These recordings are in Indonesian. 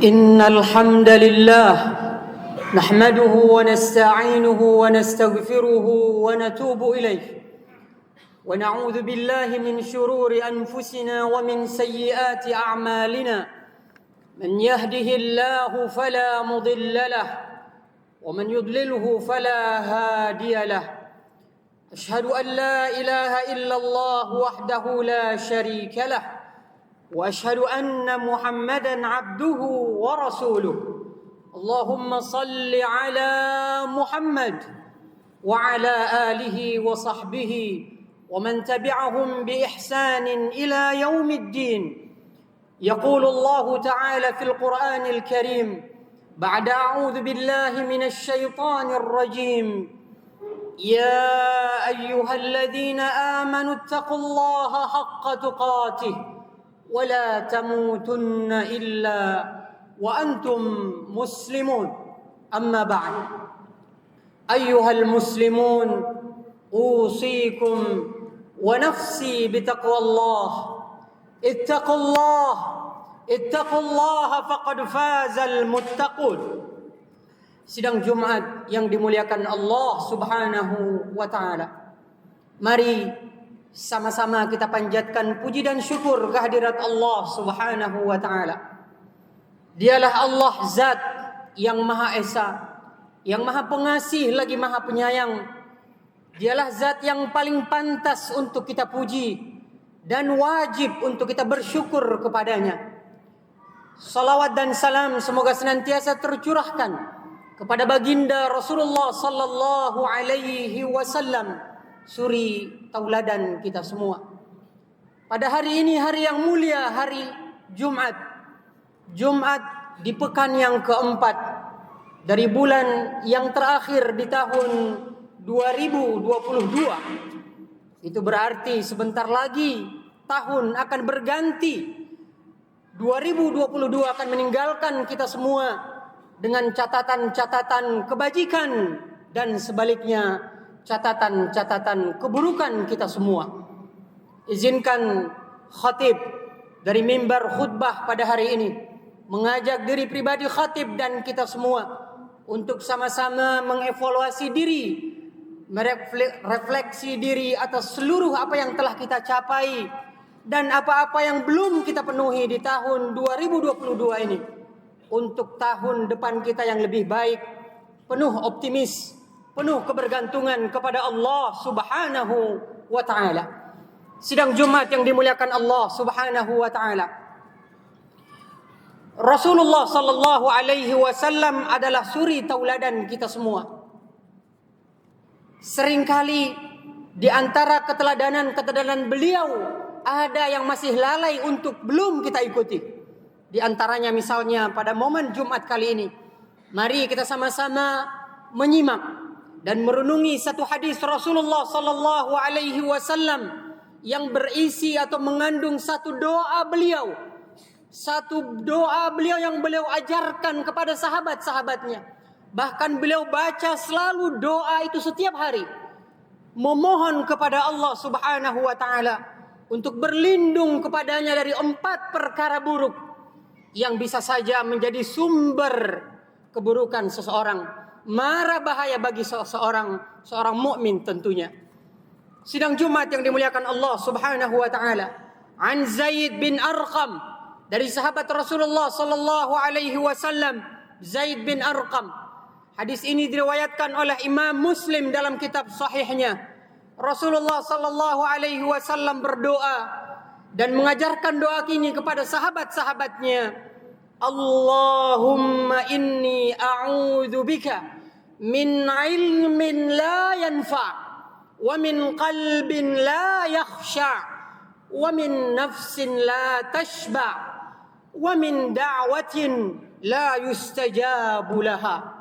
إن الحمد لله نحمده ونستعينه ونستغفره ونتوب إليه ونعوذ بالله من شرور أنفسنا ومن سيئات أعمالنا من يهده الله فلا مضل له ومن يضلله فلا هادي له أشهد أن لا إله إلا الله وحده لا شريك له وأشهد أن محمدا عبده ورسوله اللهم صل على محمد وعلى آله وصحبه ومن تبعهم بإحسان إلى يوم الدين يقول الله تعالى في القرآن الكريم بعد أعوذ بالله من الشيطان الرجيم يا أيها الذين آمنوا اتقوا الله حق تقاته ولا تموتن إلا وأنتم مسلمون أما بعد أيها المسلمون أوصيكم ونفسي بتقوى الله اتقوا الله فقد فاز المتقون. Sidang Jumat yang dimuliakan Allah Subhanahu wa taala. Mari sama-sama kita panjatkan puji dan syukur kehadirat Allah Subhanahu wa taala. Dialah Allah Zat yang Maha Esa, yang Maha Pengasih lagi Maha Penyayang. Dialah Zat yang paling pantas untuk kita puji dan wajib untuk kita bersyukur kepadanya. Salawat dan salam semoga senantiasa tercurahkan kepada baginda Rasulullah sallallahu alaihi wasallam, suri tauladan kita semua. Pada hari ini, hari yang mulia, hari Jumat di pekan yang keempat dari bulan yang terakhir di tahun 2022. Itu berarti sebentar lagi tahun akan berganti. 2022 akan meninggalkan kita semua dengan catatan-catatan kebajikan dan sebaliknya catatan-catatan keburukan kita semua. Izinkan khatib dari mimbar khutbah pada hari ini mengajak diri pribadi khatib dan kita semua untuk sama-sama mengevaluasi diri, merefleksi diri atas seluruh apa yang telah kita capai dan apa-apa yang belum kita penuhi di tahun 2022 ini, untuk tahun depan kita yang lebih baik, penuh optimis, penuh kebergantungan kepada Allah Subhanahu wa taala. Sidang Jumat yang dimuliakan Allah Subhanahu wa taala. Rasulullah sallallahu alaihi wasallam adalah suri tauladan kita semua. Seringkali di antara keteladanan beliau ada yang masih lalai untuk belum kita ikuti. Di antaranya misalnya pada momen Jumat kali ini, mari kita sama-sama menyimak dan merenungi satu hadis Rasulullah sallallahu alaihi wasallam yang berisi atau mengandung satu doa beliau yang beliau ajarkan kepada sahabat-sahabatnya. Bahkan beliau baca selalu doa itu setiap hari, memohon kepada Allah Subhanahu wa taala untuk berlindung kepadanya dari 4 perkara buruk yang bisa saja menjadi sumber keburukan seseorang, mara bahaya bagi seorang mukmin tentunya. Sidang Jumat yang dimuliakan Allah Subhanahu wa taala. An Zaid bin Arqam, dari sahabat Rasulullah sallallahu alaihi wasallam, Zaid bin Arqam. Hadis ini diriwayatkan oleh Imam Muslim dalam kitab sahihnya. Rasulullah sallallahu alaihi wasallam berdoa dan mengajarkan doa ini kepada sahabat-sahabatnya. Allahumma inni a'udzu bika min ilmin la yanfa' wa min qalbin la yakhsha' wa min nafsin la tashba' wa min da'watin la yustajabu laha.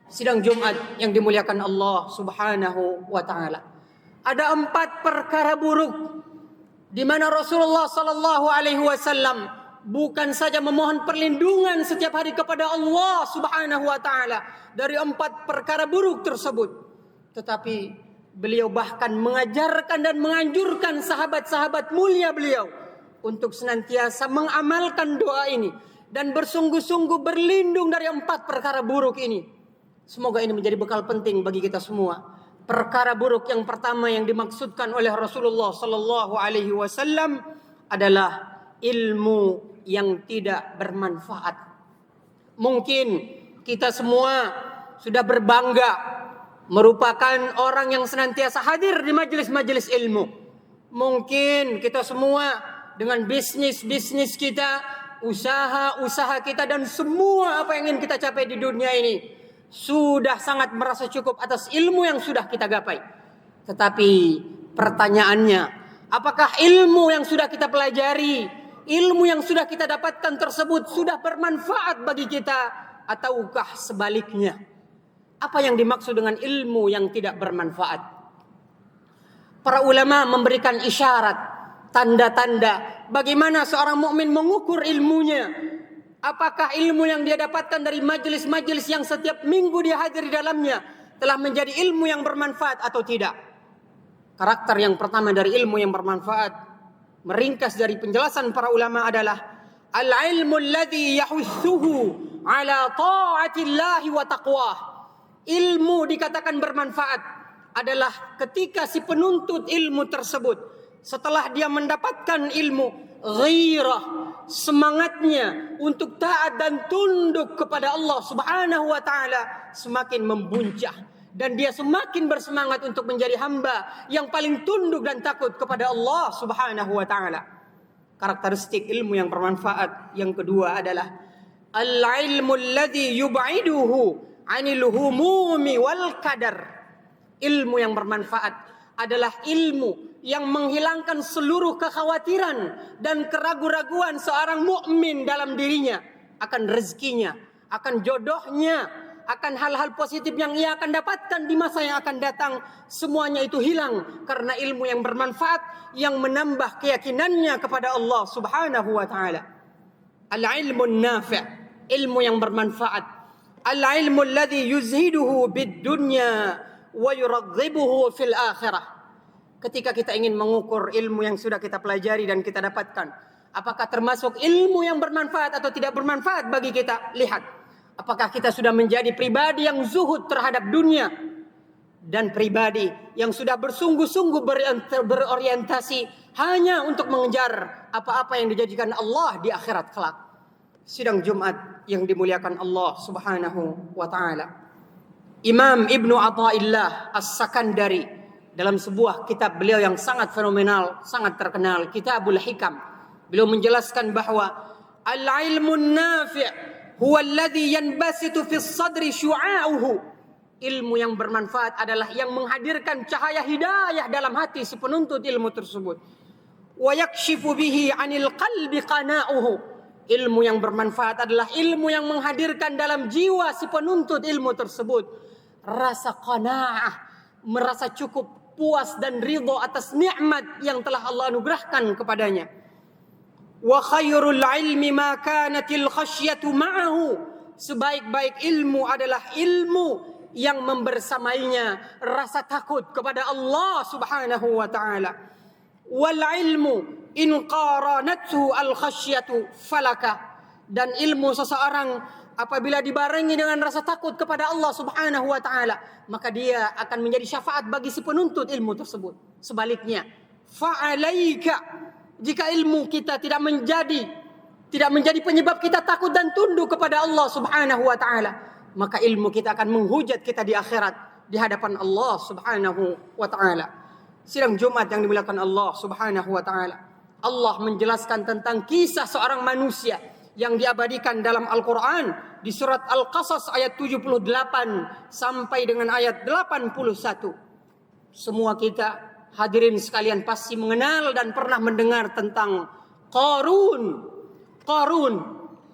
Sidang Jumat yang dimuliakan Allah Subhanahu wa taala. Ada 4 perkara buruk di mana Rasulullah sallallahu alaihi wasallam bukan saja memohon perlindungan setiap hari kepada Allah Subhanahu wa taala dari 4 perkara buruk tersebut, tetapi beliau bahkan mengajarkan dan menganjurkan sahabat-sahabat mulia beliau untuk senantiasa mengamalkan doa ini dan bersungguh-sungguh berlindung dari 4 perkara buruk ini. Semoga ini menjadi bekal penting bagi kita semua. Perkara buruk yang pertama yang dimaksudkan oleh Rasulullah sallallahu alaihi wasallam adalah ilmu yang tidak bermanfaat. Mungkin kita semua sudah berbangga merupakan orang yang senantiasa hadir di majelis-majelis ilmu. Mungkin kita semua dengan bisnis-bisnis kita, usaha-usaha kita, dan semua apa yang ingin kita capai di dunia ini sudah sangat merasa cukup atas ilmu yang sudah kita gapai. Tetapi pertanyaannya, apakah ilmu yang sudah kita pelajari, ilmu yang sudah kita dapatkan tersebut sudah bermanfaat bagi kita, ataukah sebaliknya? Apa yang dimaksud dengan ilmu yang tidak bermanfaat? Para ulama memberikan isyarat, tanda-tanda bagaimana seorang mukmin mengukur ilmunya. Apakah ilmu yang dia dapatkan dari majelis-majelis yang setiap minggu dia hadir di dalamnya telah menjadi ilmu yang bermanfaat atau tidak? Karakter yang pertama dari ilmu yang bermanfaat, meringkas dari penjelasan para ulama, adalah al-ilmu alladhi yahussuhu ala ta'atillahi wa taqwah. Ilmu dikatakan bermanfaat adalah ketika si penuntut ilmu tersebut setelah dia mendapatkan ilmu, ghairah, semangatnya untuk taat dan tunduk kepada Allah Subhanahu wa taala semakin membuncah, dan dia semakin bersemangat untuk menjadi hamba yang paling tunduk dan takut kepada Allah Subhanahu wa taala. Karakteristik ilmu yang bermanfaat yang kedua adalah al-ilmu alladhi yub'iduhu 'anil humumi wal qadar. Ilmu yang bermanfaat adalah ilmu yang menghilangkan seluruh kekhawatiran dan keraguan-raguan seorang mukmin dalam dirinya akan rezekinya, akan jodohnya, akan hal-hal positif yang ia akan dapatkan di masa yang akan datang. Semuanya itu hilang karena ilmu yang bermanfaat yang menambah keyakinannya kepada Allah Subhanahu wa taala. Al-ilmun nafi', ilmu yang bermanfaat. Al-ilmu alladhi yuzhiduhu bid-dunya wa yuraghibuhu fil akhirah. Ketika kita ingin mengukur ilmu yang sudah kita pelajari dan kita dapatkan, apakah termasuk ilmu yang bermanfaat atau tidak bermanfaat bagi kita? Lihat, apakah kita sudah menjadi pribadi yang zuhud terhadap dunia dan pribadi yang sudah bersungguh-sungguh berorientasi hanya untuk mengejar apa-apa yang dijadikan Allah di akhirat kelak. Sidang Jumat yang dimuliakan Allah Subhanahu wa taala. Imam Ibnu Athaillah As-Sakandari dalam sebuah kitab beliau yang sangat fenomenal, sangat terkenal, Kitabul Hikam, beliau menjelaskan bahwa al-ilmun nafi' huwa alladhi yanbasitu fi sadri syu'a'uhu. Ilmu yang bermanfaat adalah yang menghadirkan cahaya hidayah dalam hati si penuntut ilmu tersebut. Wa yakshifu bihi 'anil qalbi qana'uhu. Ilmu yang bermanfaat adalah ilmu yang menghadirkan dalam jiwa si penuntut ilmu tersebut rasa qanaah, merasa cukup, puas dan ridho atas nikmat yang telah Allah anugerahkan kepadanya. Wa khairul ilmi ma kanatil khasyatu ma'ahu. Sebaik-baik ilmu adalah ilmu yang membersamainya rasa takut kepada Allah Subhanahu wa taala. Wal ilmu in qaranathu al khasyatu falaka. Dan ilmu seseorang apabila dibarengi dengan rasa takut kepada Allah Subhanahu wa taala, maka dia akan menjadi syafaat bagi si penuntut ilmu tersebut. Sebaliknya, fa'alaika, jika ilmu kita tidak menjadi penyebab kita takut dan tunduk kepada Allah Subhanahu wa taala, maka ilmu kita akan menghujat kita di akhirat di hadapan Allah Subhanahu wa taala. Sidang Jumat yang dimuliakan Allah Subhanahu wa taala, Allah menjelaskan tentang kisah seorang manusia yang diabadikan dalam Al-Quran di surat Al-Qasas ayat 78 sampai dengan ayat 81. Semua kita hadirin sekalian pasti mengenal dan pernah mendengar tentang Qarun. Qarun,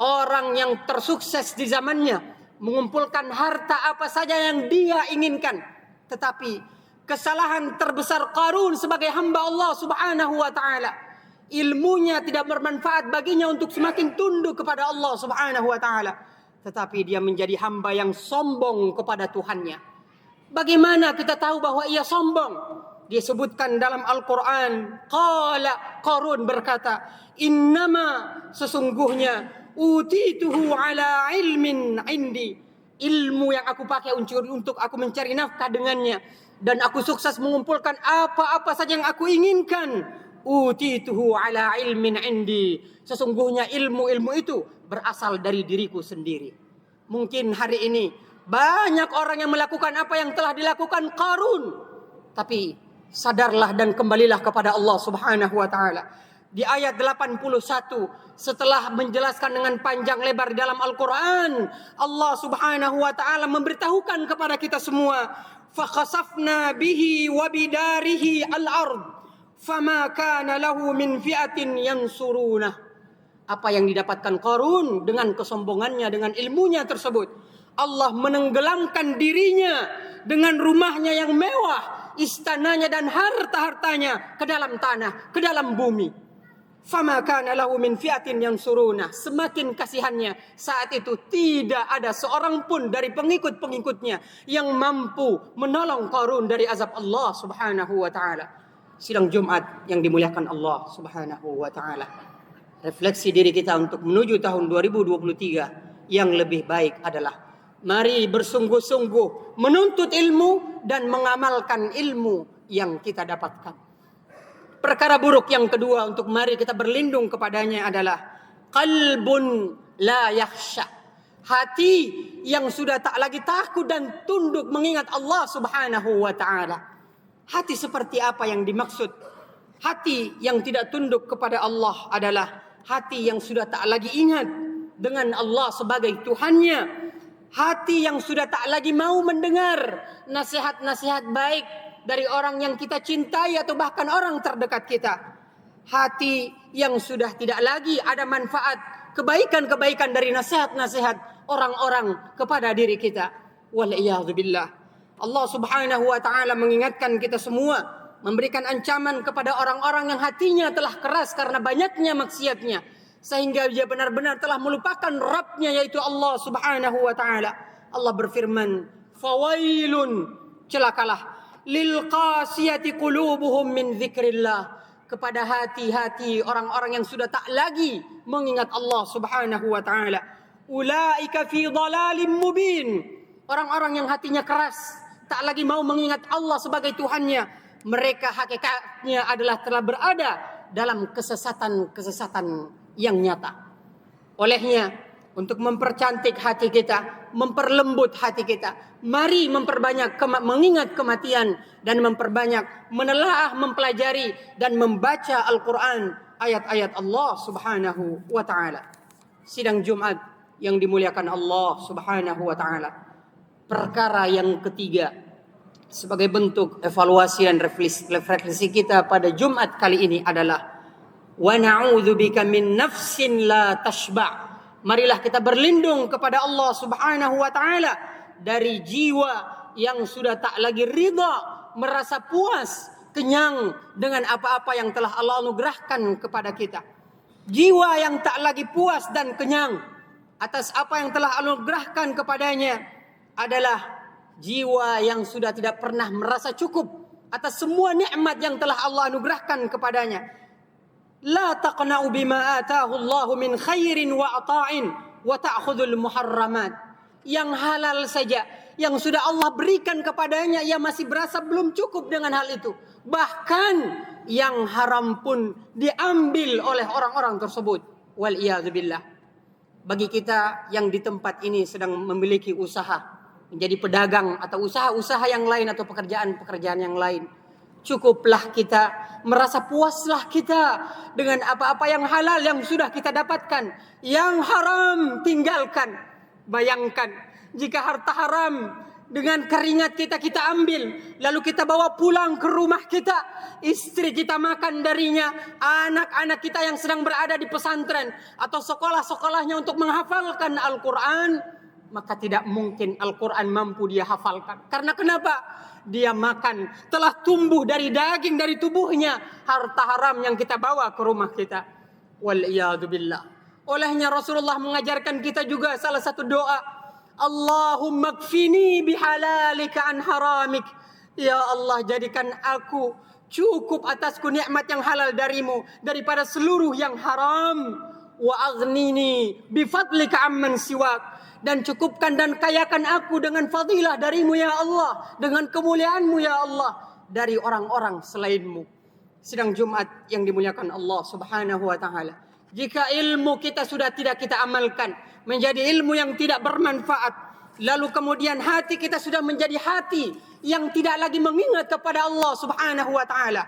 orang yang tersukses di zamannya, mengumpulkan harta apa saja yang dia inginkan. Tetapi kesalahan terbesar Qarun sebagai hamba Allah Subhanahu wa taala, ilmunya tidak bermanfaat baginya untuk semakin tunduk kepada Allah Subhanahu wa taala, tetapi dia menjadi hamba yang sombong kepada Tuhannya. Bagaimana kita tahu bahwa ia sombong? Disebutkan dalam Al-Quran, qala, Qarun berkata, innama, sesungguhnya utituhu ala ilmin indi. Ilmu yang aku pakai untuk aku mencari nafkah dengannya, dan aku sukses mengumpulkan apa-apa saja yang aku inginkan. Utituhu ala ilmin indi. Sesungguhnya ilmu-ilmu itu berasal dari diriku sendiri. Mungkin hari ini banyak orang yang melakukan apa yang telah dilakukan Qarun. Tapi sadarlah dan kembalilah kepada Allah Subhanahu wa taala. Di ayat 81 setelah menjelaskan dengan panjang lebar dalam Al-Quran, Allah Subhanahu wa taala memberitahukan kepada kita semua, fakhasafna bihi wa bidarihi al-ard fama kana lahu min fi'atin yansuruna. Apa yang didapatkan Qarun dengan kesombongannya, dengan ilmunya tersebut, Allah menenggelamkan dirinya dengan rumahnya yang mewah, istananya dan harta-hartanya ke dalam tanah, ke dalam bumi. Fama kana lahu min fi'atin yansuruna. Semakin kasihannya, saat itu tidak ada seorang pun dari pengikut-pengikutnya yang mampu menolong Qarun dari azab Allah Subhanahu wa taala. Sidang Jumat yang dimuliakan Allah Subhanahu wa taala. Refleksi diri kita untuk menuju tahun 2023 yang lebih baik adalah mari bersungguh-sungguh menuntut ilmu dan mengamalkan ilmu yang kita dapatkan. Perkara buruk yang kedua untuk mari kita berlindung kepadanya adalah qalbun la yakhsha. Hati yang sudah tak lagi takut dan tunduk mengingat Allah Subhanahu wa taala. Hati seperti apa yang dimaksud? Hati yang tidak tunduk kepada Allah adalah hati yang sudah tak lagi ingat dengan Allah sebagai Tuhannya. Hati yang sudah tak lagi mau mendengar nasihat-nasihat baik dari orang yang kita cintai atau bahkan orang terdekat kita. Hati yang sudah tidak lagi ada manfaat, kebaikan-kebaikan dari nasihat-nasihat orang-orang kepada diri kita. Wal'iyadzubillah. Allah Subhanahu wa ta'ala mengingatkan kita semua, memberikan ancaman kepada orang-orang yang hatinya telah keras karena banyaknya maksiatnya, sehingga dia benar-benar telah melupakan Rabbnya, yaitu Allah Subhanahu wa ta'ala. Allah berfirman, fawailun, celakalah, lil qasiyati qulubuhum min dzikrillah, kepada hati-hati orang-orang yang sudah tak lagi mengingat Allah Subhanahu wa taala. Ulaika fi dhalalim mubin. Orang-orang yang hatinya keras, tak lagi mau mengingat Allah sebagai Tuhannya, mereka hakikatnya adalah telah berada dalam kesesatan-kesesatan yang nyata. Olehnya, untuk mempercantik hati kita, memperlembut hati kita, mari memperbanyak mengingat kematian dan memperbanyak menelaah, mempelajari dan membaca Al-Quran, ayat-ayat Allah Subhanahu wa ta'ala. Sidang Jumat yang dimuliakan Allah Subhanahu wa ta'ala. Perkara yang ketiga, sebagai bentuk evaluasi dan refleksi kita pada Jumat kali ini adalah wa na'udzubika min nafsin la tashba'. Marilah kita berlindung kepada Allah Subhanahu wa ta'ala dari jiwa yang sudah tak lagi ridha, merasa puas, kenyang dengan apa-apa yang telah Allah anugerahkan kepada kita. Jiwa yang tak lagi puas dan kenyang atas apa yang telah Allah anugerahkan kepadanya adalah jiwa yang sudah tidak pernah merasa cukup atas semua nikmat yang telah Allah anugerahkan kepadanya. La taqna'u bima atahu Allah min khairin wa ata'in wa ta'khudhul muharramat. Yang halal saja yang sudah Allah berikan kepadanya, ia masih berasa belum cukup dengan hal itu. Bahkan yang haram pun diambil oleh orang-orang tersebut. Wal'iyadzubillah. Bagi kita yang di tempat ini sedang memiliki usaha, menjadi pedagang atau usaha-usaha yang lain atau pekerjaan-pekerjaan yang lain, cukuplah kita, merasa puaslah kita dengan apa-apa yang halal yang sudah kita dapatkan. Yang haram tinggalkan. Bayangkan jika harta haram dengan keringat kita ambil, lalu kita bawa pulang ke rumah kita, istri kita makan darinya, anak-anak kita yang sedang berada di pesantren atau sekolah-sekolahnya untuk menghafalkan Al-Quran, maka tidak mungkin Al-Quran mampu dia hafalkan. Karena kenapa? Dia makan, telah tumbuh dari daging dari tubuhnya harta haram yang kita bawa ke rumah kita. Wal'iyadzubillah. Olehnya Rasulullah mengajarkan kita juga salah satu doa, Allahumma kfini bihalalika an haramik. Ya Allah, jadikan aku cukup atasku nikmat yang halal darimu daripada seluruh yang haram. wa aghnini bifadlika amman siwak, dan cukupkan dan kayakan aku dengan fadilah darimu ya Allah, dengan kemuliaanmu ya Allah, dari orang-orang selainmu. Sidang Jumat yang dimuliakan Allah Subhanahu wa taala. Jika ilmu kita sudah tidak kita amalkan, menjadi ilmu yang tidak bermanfaat, lalu kemudian hati kita sudah menjadi hati yang tidak lagi mengingat kepada Allah Subhanahu wa taala,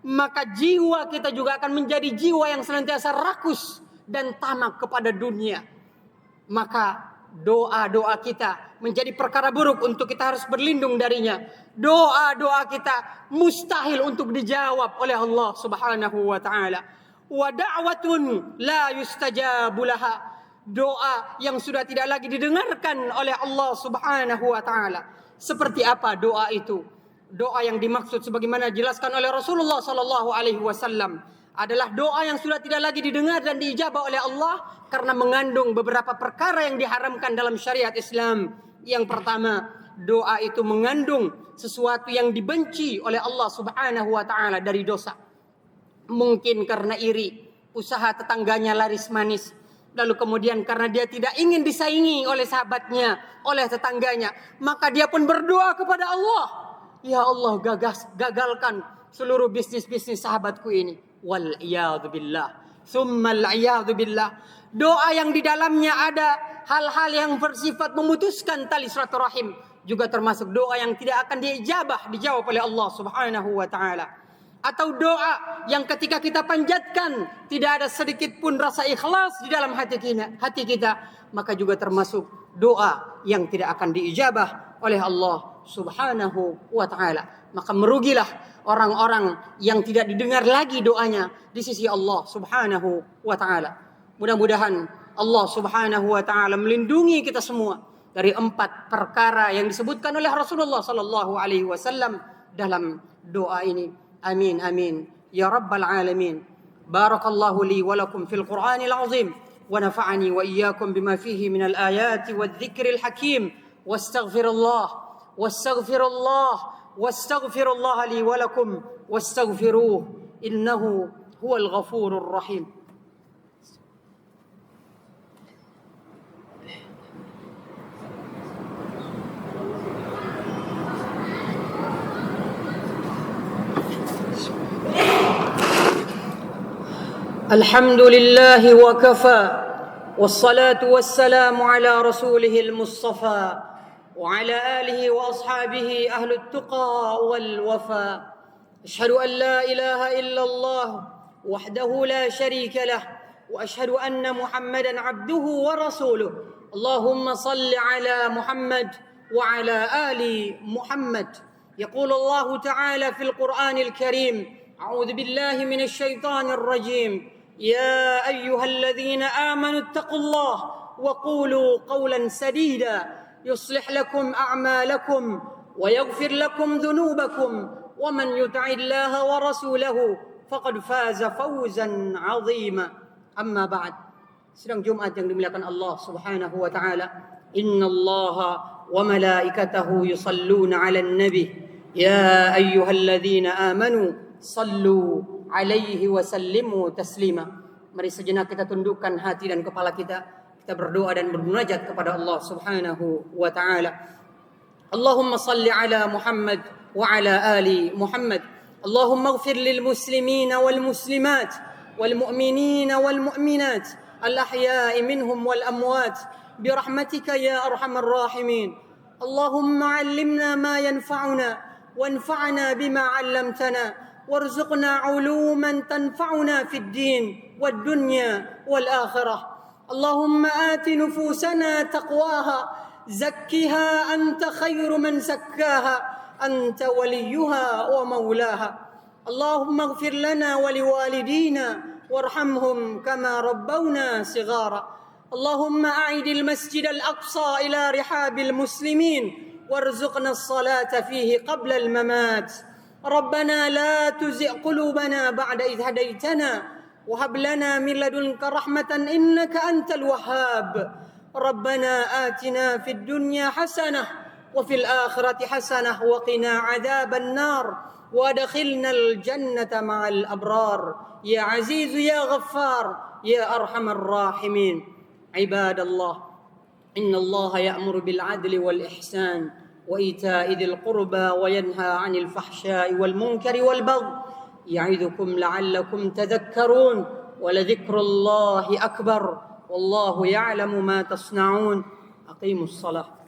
maka jiwa kita juga akan menjadi jiwa yang senantiasa rakus dan tamak kepada dunia. Maka doa-doa kita menjadi perkara buruk untuk kita harus berlindung darinya. Doa-doa kita mustahil untuk dijawab oleh Allah Subhanahu wa taala. Wa da'watun la yustajabu laha. Doa yang sudah tidak lagi didengarkan oleh Allah Subhanahu wa taala. Seperti apa doa itu? Doa yang dimaksud sebagaimana dijelaskan oleh Rasulullah sallallahu alaihi wasallam adalah doa yang sudah tidak lagi didengar dan diijabah oleh Allah karena mengandung beberapa perkara yang diharamkan dalam syariat Islam. Yang pertama, doa itu mengandung sesuatu yang dibenci oleh Allah Subhanahu wa taala dari dosa. Mungkin karena iri, usaha tetangganya laris manis, lalu kemudian karena dia tidak ingin disaingi oleh sahabatnya, oleh tetangganya, maka dia pun berdoa kepada Allah, ya Allah, gagalkan seluruh bisnis-bisnis sahabatku ini. Wal iyadu billah. Tsummal iyadu billah. Doa yang di dalamnya ada hal-hal yang bersifat memutuskan tali silaturahim juga termasuk doa yang tidak akan dijawab oleh Allah Subhanahu wa taala. Atau doa yang ketika kita panjatkan tidak ada sedikit pun rasa ikhlas di dalam hati kita, maka juga termasuk doa yang tidak akan diijabah oleh Allah Subhanahu wa taala. Maka merugilah orang-orang yang tidak didengar lagi doanya di sisi Allah Subhanahu wa taala. Mudah-mudahan Allah Subhanahu wa taala melindungi kita semua dari 4 perkara yang disebutkan oleh Rasulullah sallallahu alaihi wasallam dalam doa ini. Amin amin ya rabbal alamin. Barakallahu li wa lakum fil Qur'anil azim wa nafa'ani wa iyyakum bima fihi minal ayati wadh-dhikril hakim. Wastaghfirullah li wa lakum wastaghfiruhu innahu huwal ghafurur rahim. الحمد لله وكفى والصلاة والسلام على رسوله المصطفى وعلى آله وأصحابه أهل التقى والوفاء. أشهد أن لا إله إلا الله وحده لا شريك له وأشهد أن محمدا عبده ورسوله. اللهم صل على محمد وعلى آل محمد. يقول الله تعالى في القرآن الكريم: أعوذ بالله من الشيطان الرجيم. يا أيها الذين آمنوا اتقوا الله وقولوا قولا سديدا يصلح لكم أعمالكم ويغفر لكم ذنوبكم ومن يطع الله ورسوله فقد فاز فوزا عظيما. أما بعد. Sidang Jumat yang dimuliakan Allah Subhanahu wa taala. Innallaha wa malaikatahu yusalluna 'alan nabi. Ya ayyuhalladzina amanu sallu alaihi wa sallimu taslima. Mari sejenak kita tundukkan hati dan kepala kita berdoa dan bermunajat kepada Allah Subhanahu wa taala. Allahumma salli ala Muhammad wa ala ali Muhammad. Allahumma ighfir lil muslimina wal muslimat wal mu'minina wal mu'minat al ahya'i minhum wal amwat birahmatika ya arhamar rahimin. Allahumma 'allimna ma yanfa'una wanfa'na bima 'allamtana وارزقنا علوما تنفعنا في الدين والدنيا والآخرة. اللهم آت نفوسنا تقواها زكها أنت خير من زكاها أنت وليها ومولاها. اللهم اغفر لنا ولوالدينا وارحمهم كما ربونا صغارا. اللهم أعد المسجد الأقصى إلى رحاب المسلمين وارزقنا الصلاة فيه قبل الممات. ربنا لا تزغ قلوبنا بعد إذ هديتنا وهب لنا من لدنك رحمة إنك أنت الوهاب. ربنا آتنا في الدنيا حسنة وفي الآخرة حسنة وقنا عذاب النار وادخلنا الجنة مع الأبرار. يا عزيز يا غفار يا أرحم الراحمين. عباد الله، إن الله يأمر بالعدل والإحسان وإيتاء ذي القربى وينهى عن الفحشاء والمنكر والبغي يعظكم لعلكم تذكرون. ولذكر الله أكبر والله يعلم ما تصنعون. أقيموا الصلاة.